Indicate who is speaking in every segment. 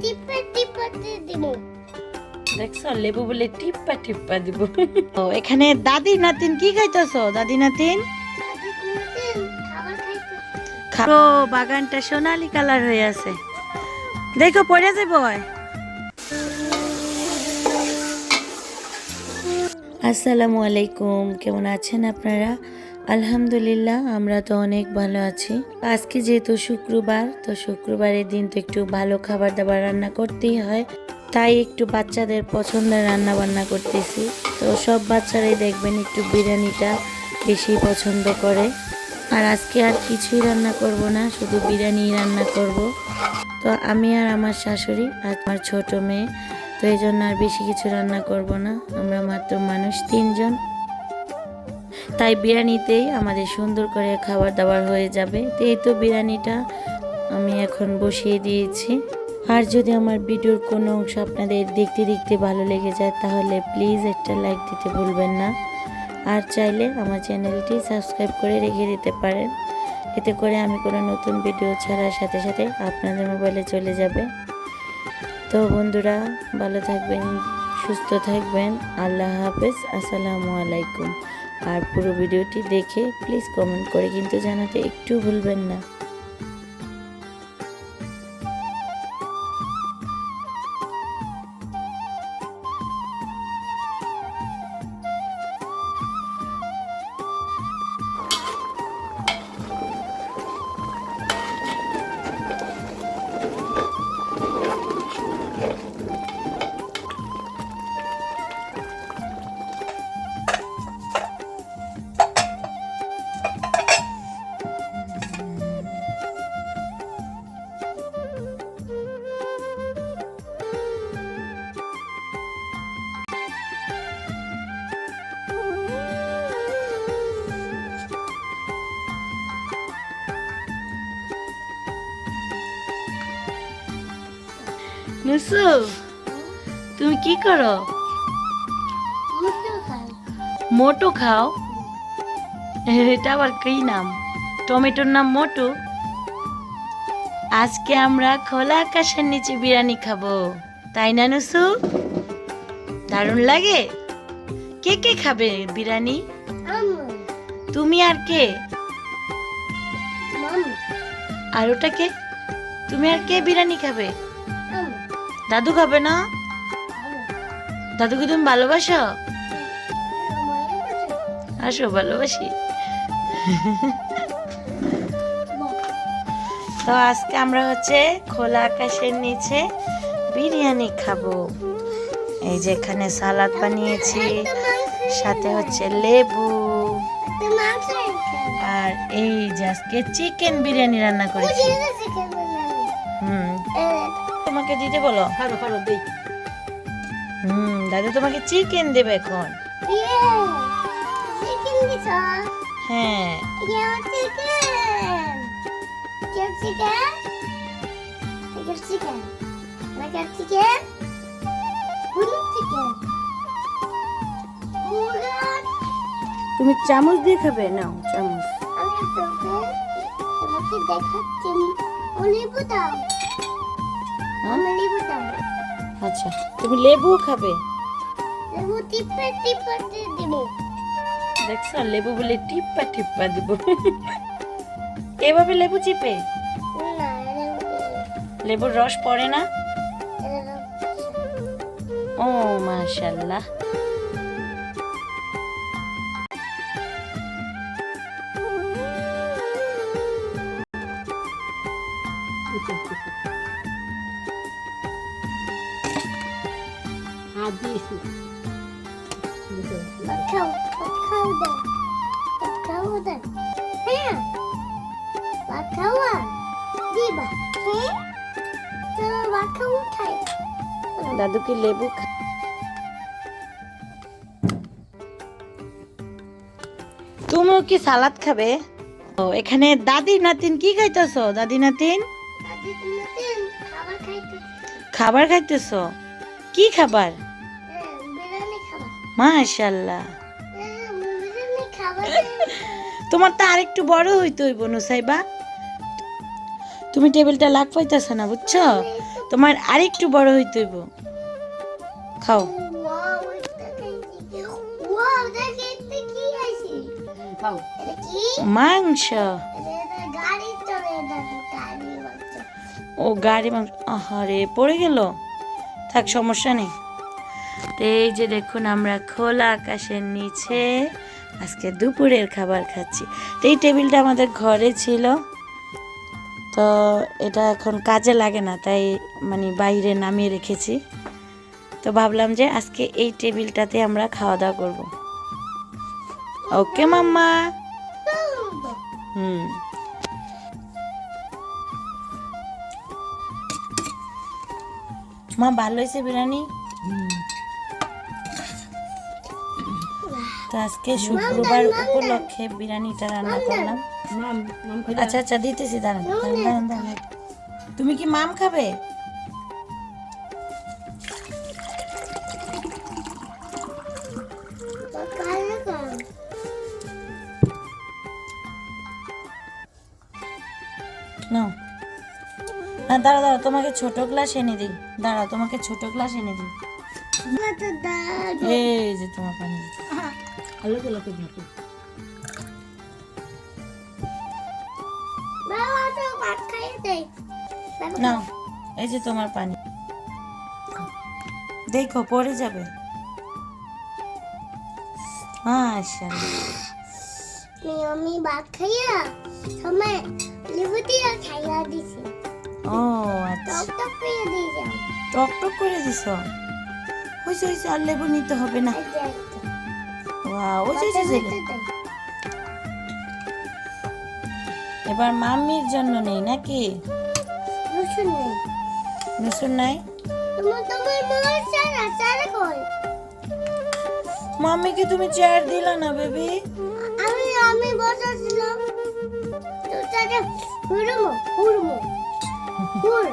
Speaker 1: টিপে টিপে দিব।
Speaker 2: দেখছো লেবু বলে টিপ্পা টিপ্পা দিব। ও এখানে দাদি নাতিন কি খাইতেছো? দাদি নাতিন
Speaker 1: খাবার খাইতে
Speaker 2: খাও। বাগানটা সোনালী কালার হয়ে আছে, দেখো পড়ে যাবো। আসসালামু আলাইকুম, কেমন আছেন আপনারা? আলহামদুলিল্লাহ, আমরা তো অনেক ভালো আছি। আজকে যেহেতু শুক্রবার, তো শুক্রবারের দিন তো একটু ভালো খাবার দাবার রান্না করতেই হয়, তাই একটু বাচ্চাদের পছন্দের রান্না বান্না করতেছি। তো সব বাচ্চারাই দেখবেন একটু বিরিয়ানিটা বেশি পছন্দ করে। আর আজকে আর কিছুই রান্না করব না, শুধু বিরিয়ানি রান্না করব। তো আমি আর আমার শাশুড়ি আর আমার ছোট মেয়ে, তো এই জন্য আর বেশি কিছু রান্না করব না, আমরা মাত্র মানুষ 3 জন, তাই বিরিয়ানিতেই আমাদের সুন্দর করে খাবার দাবার হয়ে যাবে। তো এই তো বিরিয়ানিটা আমি এখন বসিয়ে দিয়েছি। আর যদি আমার ভিডিওর কোনো অংশ আপনাদের দেখতে দেখতে ভালো লেগে যায়, তাহলে প্লিজ একটা লাইক দিতে ভুলবেন না। আর চাইলে আমার চ্যানেলটি সাবস্ক্রাইব করে রেখে দিতে পারেন, এতে করে আমি কোনো নতুন ভিডিও ছাড়ার সাথে সাথে আপনাদের মোবাইলে চলে যাবে। তো বন্ধুরা, ভালো থাকবেন, সুস্থ থাকবেন। আল্লাহ হাফেজ, আসসালামু আলাইকুম। আর পুরো ভিডিওটি দেখে প্লিজ কমেন্ট করে কিন্তু জানাতে একটু ভুলবেন না। নুসু, তুমি কি করো?
Speaker 1: মুটো খাই।
Speaker 2: মোটো খাও? এটা আবার কি নাম? টমেটোর নাম মোটো? আজকে আমরা খোলা আকাশের নিচে বিরিয়ানি খাবো, তাই না নুসু? দারুণ লাগে। কে কে খাবে বিরিয়ানি?
Speaker 1: আম্মু,
Speaker 2: তুমি আর কে?
Speaker 1: মাম্মু,
Speaker 2: আর ওটা কে? তুমি আর কে বিরিয়ানি খাবে?
Speaker 1: আম্মু,
Speaker 2: দাদু খাবে না?
Speaker 1: আম্মু।
Speaker 2: দাদুকে তুমি ভালোবাসো?
Speaker 1: আমার কাছে
Speaker 2: আসো, ভালোবাসি। তো আজকে আমরা হচ্ছে খোলা আকাশের নিচে বিরিয়ানি খাবো। এই যে এখানে সালাদ বানিয়েছি, সাথে হচ্ছে লেবু,
Speaker 1: মাংস
Speaker 2: আর এই যে আজকে চিকেন বিরিয়ানি রান্না করেছি। তোমাকে দিতে বলো। দাদু তোমাকে চিকেন দেবে এখন। হ্যাঁ, তুমি চামচ দিয়ে খাবে? নাও চামচ। হ্যাঁ? আচ্ছা, তুমি লেবু খাবে? দেখছো, লেবু বলে টিপ্পা টিপ্পা দিব। এভাবে লেবু চিপে? লেবুর রস পড়ে না? ও মাশাআল্লাহ। দাদুকে লেবু তুমিও কি সালাদ খাবে? ও এখানে দাদি নাতিন কি খাইতেছো? দাদি নাতিন খাবার খাইতেছো? কি খাবার? মাশাআল্লাহ, তোমার তো আরেকটু বড় হইতে হইব নুসাইবা। তুমি টেবিলটা লাগ পাইতেছ না, বুঝছো? তোমার আরেকটু বড় হইতে হইব। খাও।
Speaker 1: ওয়াও এটা কি ওয়াও দেখে এটা কি আছে
Speaker 3: খাও।
Speaker 1: এটা কি
Speaker 2: মাংস।
Speaker 1: এটা গাড়ি চলে দেখো গাড়ি বাচ্চা
Speaker 2: ও গাড়ি মাংস। আহারে পড়ে গেল, থাক সমস্যা নেই। তো এই যে দেখুন আমরা খোলা আকাশের নিচে আজকে দুপুরের খাবার খাচ্ছি। তো এই টেবিলটা আমাদের ঘরে ছিল, তো এটা এখন কাজে লাগে না, তাই মানে বাইরে নামিয়ে রেখেছি। তো ভাবলাম যে আজকে এই টেবিলটাতে আমরা খাওয়া দাওয়া করব। ওকে মাম্মা। হুম, মা ভালো হয়েছে বিরিয়ানি? তো আজকে শুক্রবার উপলক্ষে বিরিয়ানিটা রান্না করলাম।
Speaker 3: মাম মাম খাই।
Speaker 2: আচ্ছা আচ্ছা দিতেছি, দাঁড়ান দাঁড়ান দাঁড়ান দাঁড়ান। তুমি কি মাম খাবে?
Speaker 1: কালে কর
Speaker 2: নাও। না দাঁড়াও দাঁড়াও, তোমাকে ছোট গ্লাস এনে দিই। দাঁড়াও, তোমাকে ছোট গ্লাস এনে দিই।
Speaker 1: মত দাদ
Speaker 2: এই যে তোমার পানি।
Speaker 3: আলো তো লাগবে না।
Speaker 1: বাবা তো ভাত খাইয়ে দেই বাবা
Speaker 2: নাও, এই যে তোমার পানি। দেখো পড়ে যাবে।
Speaker 1: আমি ভাত খাইয়া সময় লেবু দিয়ে খাইয়া দিছি
Speaker 2: ও আচ্ছা,
Speaker 1: টক টক করে দিয়েছি
Speaker 2: টক টক করে দিছ। হয়েছে হয়েছে, আর লেবু নিতে হবে না। ওয়াও, ওই যে ওই যে, ওই যে। এবার মাম্মির জন্য নেই নাকি?
Speaker 1: রসুন নেই
Speaker 2: রসুন নাই?
Speaker 1: তোমার মার সারা সারা কই
Speaker 2: মাম্মিকে তুমি চেয়ার দিলা না বেবি?
Speaker 1: আমি বসেছিলাম তো তাকে হুড়মো হুড়মো হুড়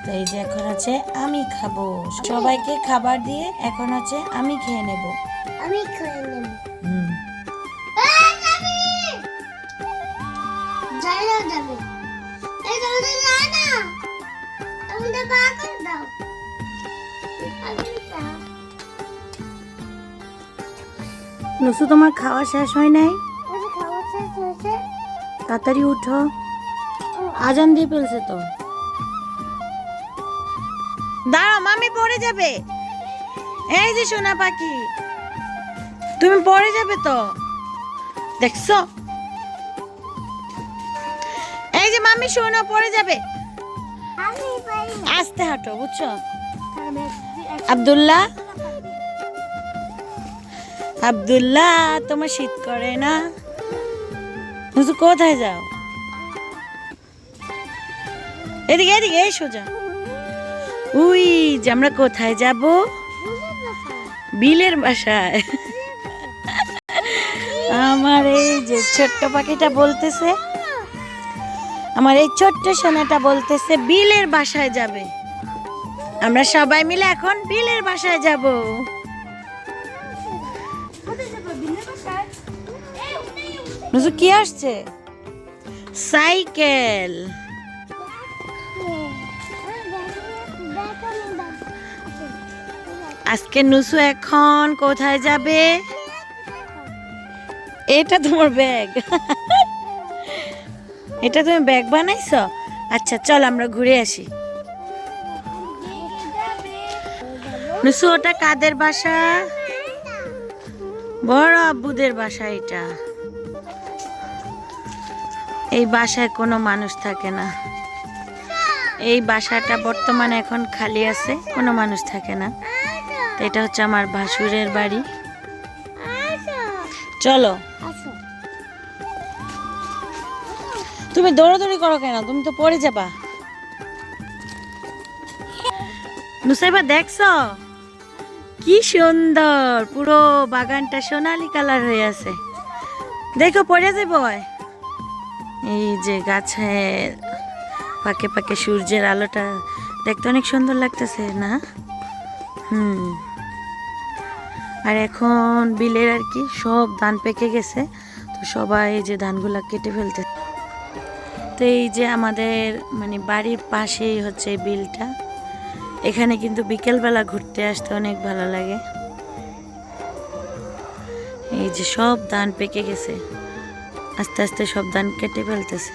Speaker 2: তো এই যে এখন আছে আমি খাবো, সবাইকে খাবার দিয়ে এখন আছে আমি খেয়ে নেব।
Speaker 1: আমি খেয়ে নেব
Speaker 2: হুম,
Speaker 1: যাই না যাবে এই জলদি যায় না আমাদের পা করে দাও
Speaker 2: লসু তোমার খাওয়া শেষ হয় নাই?
Speaker 1: খাওয়া শেষ হয়েছে
Speaker 2: তাড়াতাড়ি উঠো, আজান দিয়ে ফেলছে তো। দাঁড়াও, মামি পড়ে যাবে। এই যে সোনা পাখি, তুমি পড়ে যাবে তো, দেখছো? এই যে মামি সোনা পড়ে যাবে,
Speaker 1: আমি পারি
Speaker 2: আস্তে হাঁটো বুঝছো? আব্দুল্লাহ, আব্দুল্লাহ তোমার শীত করে না? বুঝছো কোথায় যাও? এদিকে এদিকে এই সোজা। উই যে আমরা কোথায় যাব? বিলের বাসায়। আমার এই যে ছোট্ট পাখিটা বলতেছে, আমার এই ছোট্ট সোনাটা বলতেছে বিলের বাসায় যাবে। আমরা সবাই মিলে এখন বিলের বাসায় যাব। বুঝো কি আসছে? সাইকেল। আজকে নুসু এখন কোথায় যাবে? এটা তোমার ব্যাগ? এটা তুমি ব্যাগ বানাইছো? আচ্ছা চল আমরা ঘুরে আসি। নুসু ওটা কাদের বাসা? বড় আব্বুদের বাসা এটা। এই বাসায় কোনো মানুষ থাকে না, এই বাসাটা বর্তমানে এখন খালি আছে, কোনো মানুষ থাকে না। তো এটা হচ্ছে আমার ভাসুরের বাড়ি। চলো। তুমি দৌড়াদৌড়ি করো কেন? তুমি তো পড়ে যাবা। নুসাইবা দেখছো কি সুন্দর, পুরো বাগানটা সোনালী কালার হয়ে আছে। দেখো পড়ে যাবো। এই যে গাছের পাকে পাকে সূর্যের আলোটা দেখতে অনেক সুন্দর লাগতেছে না? আর এখন বিলের আর কি সব ধান পেকে গেছে, তো সবাই যে ধানগুলা কেটে ফেলতে। তো এই যে আমাদের মানে বাড়ির পাশেই হচ্ছে এই বিলটা। এখানে কিন্তু বিকেলবেলা ঘুরতে আসতে অনেক ভালো লাগে। এই যে সব ধান পেকে গেছে, আস্তে আস্তে সব ধান কেটে ফেলতেছে।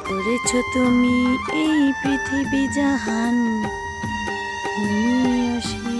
Speaker 2: করেছ তুমি এই পৃথিবী জাহান, তুমি অসীম